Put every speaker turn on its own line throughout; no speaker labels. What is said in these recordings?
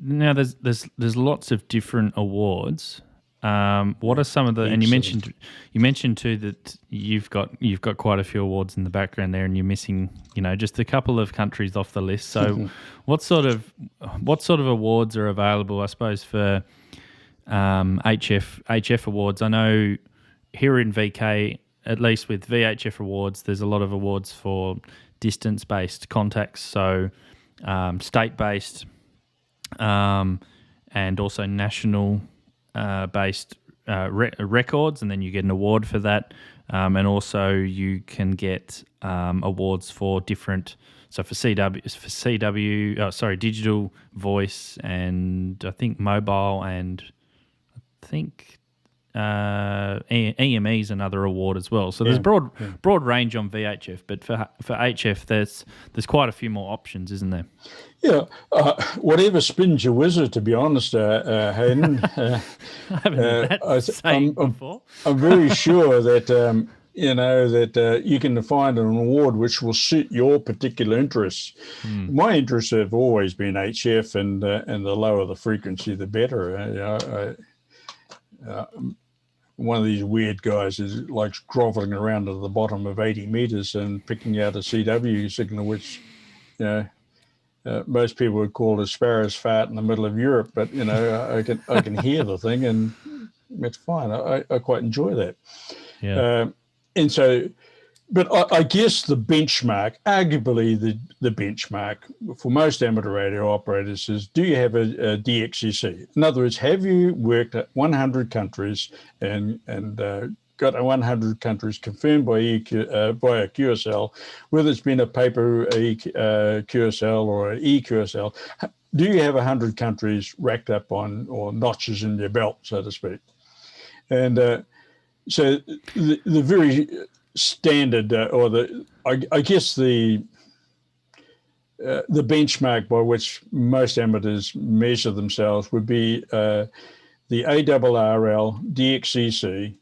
Now, there's lots of different awards. What are some of the? And
Heaps of them.
you mentioned too that you've got quite a few awards in the background there, and you're missing just a couple of countries off the list. So, what sort of awards are available? I suppose for HF awards. I know here in VK, at least with VHF awards, there's a lot of awards for distance based contacts. So state based and also national based records, and then you get an award for that. And also you can get awards for different. So for digital voice, and I think mobile, and I think EME is another award as well. So there's broad range on VHF, but for HF there's quite a few more options, isn't there?
Yeah, whatever spins your wizard, to be honest, Hayden.
I haven't heard that saying before.
I'm very sure that that you can find an award which will suit your particular interests. My interests have always been HF, and the lower the frequency, the better. One of these weird guys is like groveling around at the bottom of 80 meters and picking out a CW signal, which most people would call a sparrow's fart in the middle of Europe, but I can hear the thing, and it's fine. I quite enjoy that.
Yeah.
And so, but I guess the benchmark, arguably the benchmark for most amateur radio operators is, do you have a DXCC? In other words, have you worked at 100 countries and got 100 countries confirmed by a QSL, whether it's been a paper QSL or an eQSL? Do you have 100 countries racked up on, or notches in your belt, so to speak? And so the very standard, I guess the benchmark by which most amateurs measure themselves would be the ARRL DXCC,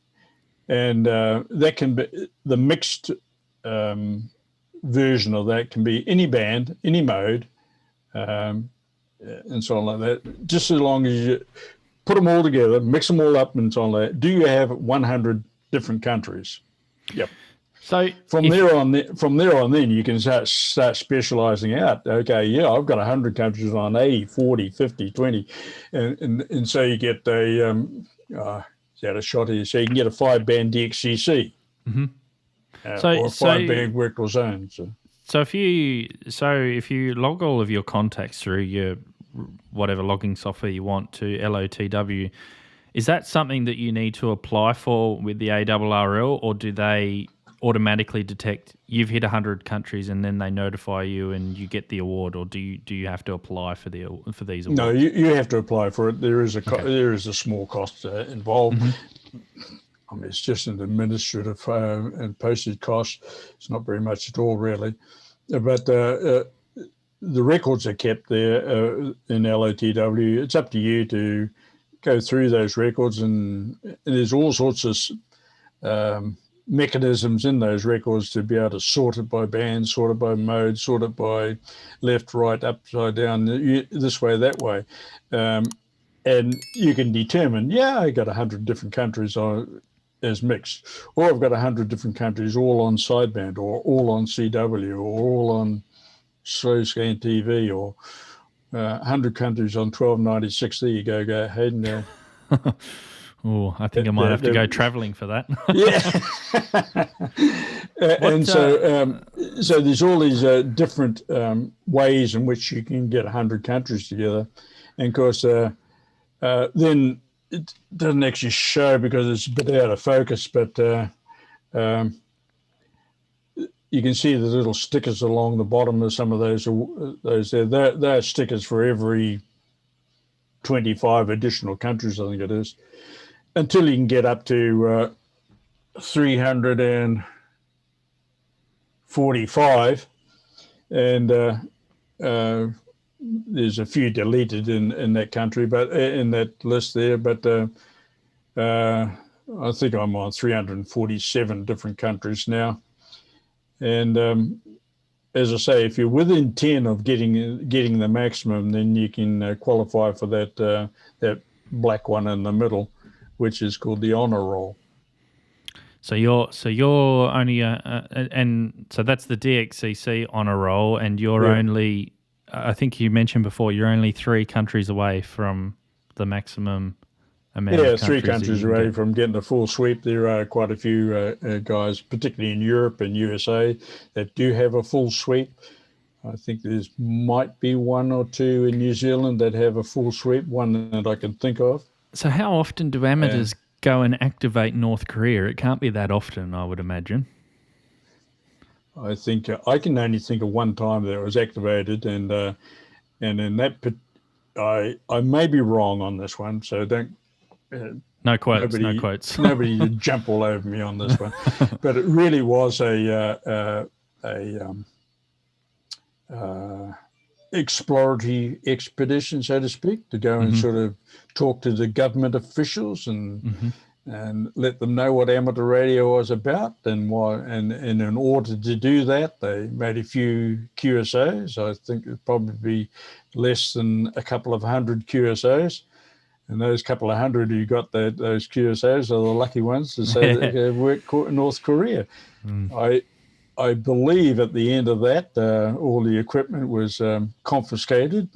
and that can be the mixed version of that. Can be any band, any mode, and so on like that. Just as long as you put them all together, mix them all up, and so on like that. Do you have 100 different countries? Yep.
So
from there on, then you can start specializing out. Okay, yeah, I've got 100 countries on 80, 40, 50, 20, and so you get a a shot here. So you can get a 5-band DXCC, or a 5-band vertical zone.
So if you log all of your contacts through your whatever logging software you want to LOTW, is that something that you need to apply for with the ARRL, or do they automatically detect you've hit 100 countries and then they notify you and you get the award, or do you have to apply for these awards?
No, you have to apply for it. There is a small cost involved. I mean, it's just an administrative and postage cost. It's not very much at all, really. But the records are kept there in LOTW. It's up to you to go through those records, and there's all sorts of mechanisms in those records to be able to sort it by band, sort it by mode, sort it by left, right, upside down, this way, that way. And you can determine, I got 100 different countries as mixed, or I've got 100 different countries all on sideband, or all on CW, or all on slow scan TV, or 100 countries on 1296. There you go, Hayden.
Oh, I think I might have to go travelling for that.
So there's all these different ways in which you can get 100 countries together. And of course, then it doesn't actually show because it's a bit out of focus, but you can see the little stickers along the bottom of some of those there. They're stickers for every 25 additional countries, I think it is, until you can get up to 345, and there's a few deleted in that country, but in that list there. But I think I'm on 347 different countries now, and as I say, if you're within 10 of getting the maximum, then you can qualify for that black one in the middle, which is called the honor roll.
So you're only and so that's the DXCC honor roll, and you're only. I think you mentioned before you're only 3 countries away from the maximum amount.
Yeah,
of
3 countries away from getting a full sweep. There are quite a few guys, particularly in Europe and USA, that do have a full sweep. I think there's might be 1 or 2 in New Zealand that have a full sweep, one that I can think of.
So how often do amateurs go and activate North Korea? It can't be that often, I would imagine.
I think I can only think of one time that it was activated, and in that I may be wrong on this one, so don't.
No quotes.
Nobody jump all over me on this one, but it really was a exploratory expedition, so to speak, to go and sort of talk to the government officials and let them know what amateur radio was about and why. And in order to do that, they made a few QSOs. I think it'd probably be less than a couple of hundred QSOs. And those couple of hundred who got those QSOs are the lucky ones to say that they worked in North Korea. I believe at the end of that, all the equipment was confiscated.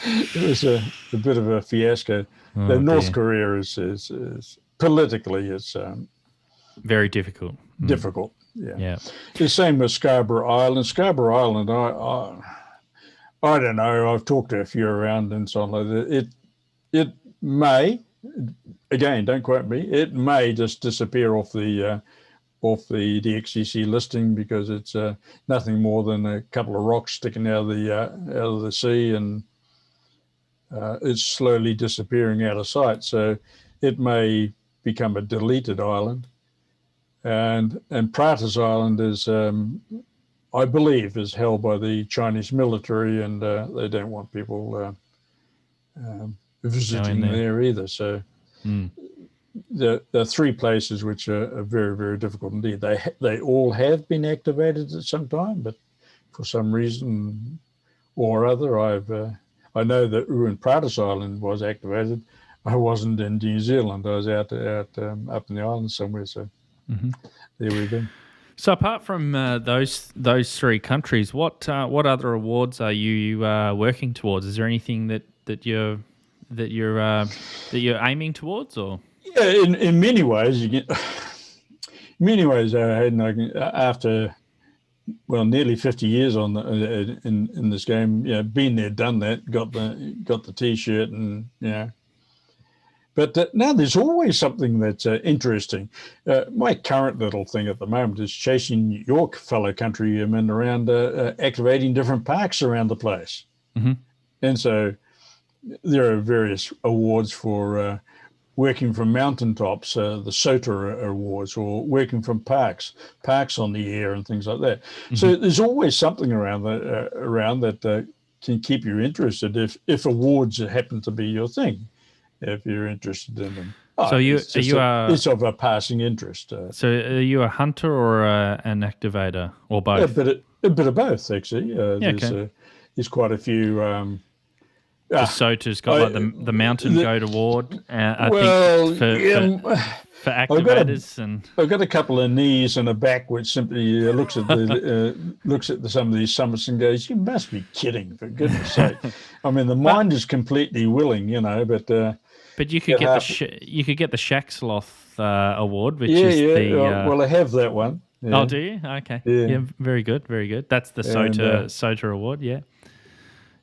It was a bit of a fiasco. North Korea is politically, it's
very difficult.
Difficult, yeah. The same with Scarborough Island. Scarborough Island, I don't know. I've talked to a few around and so on like that. It may, again, don't quote me. It may just disappear off the DXCC listing because it's nothing more than a couple of rocks sticking out of the sea, and it's slowly disappearing out of sight. So it may become a deleted island. And Pratas Island is, I believe, is held by the Chinese military, and they don't want people visiting there either. So there are 3 places which are very, very difficult indeed. They all have been activated at some time, but for some reason or other, I know that when Pratas Island was activated, I wasn't in New Zealand. I was out up in the island somewhere. So there we go.
So apart from those 3 countries, what other awards are you working towards? Is there anything that you're aiming towards, or?
Yeah, in many ways, after nearly 50 years in this game, been there, done that, got the T-shirt, and But now there's always something that's interesting. My current little thing at the moment is chasing your fellow countrymen around, activating different parks around the place, and so there are various awards for. Working from mountaintops, the SOTA awards, or working from parks on the air and things like that. So there's always something around that can keep you interested if awards happen to be your thing, if you're interested in them. It's of a passing interest.
So are you a hunter or an activator, or both?
A bit of both, actually. There's quite a few...
The SOTA's got the Mountain Goat Award, I think, for activators.
I've got a couple of knees and a back which simply looks at some of these summits and goes, "You must be kidding, for goodness' sake!" I mean, the mind is completely willing,
but you could get the Shack Sloth Award, which is
well, I have that one. Yeah.
Oh, do you? Okay. Yeah. Very good. Very good. That's the SOTA Award. Yeah.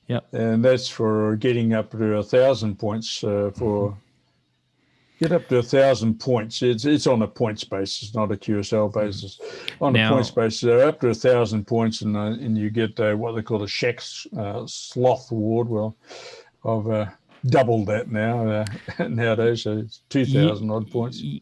Yeah,
and that's for getting up to 1,000 points. Get up to 1,000 points. It's on a points basis, not a QSL basis. On a points basis, they're up to 1,000 points, and you get what they call a Shack Sloth Award. Well, I've doubled that now nowadays, so it's 2,000 odd points.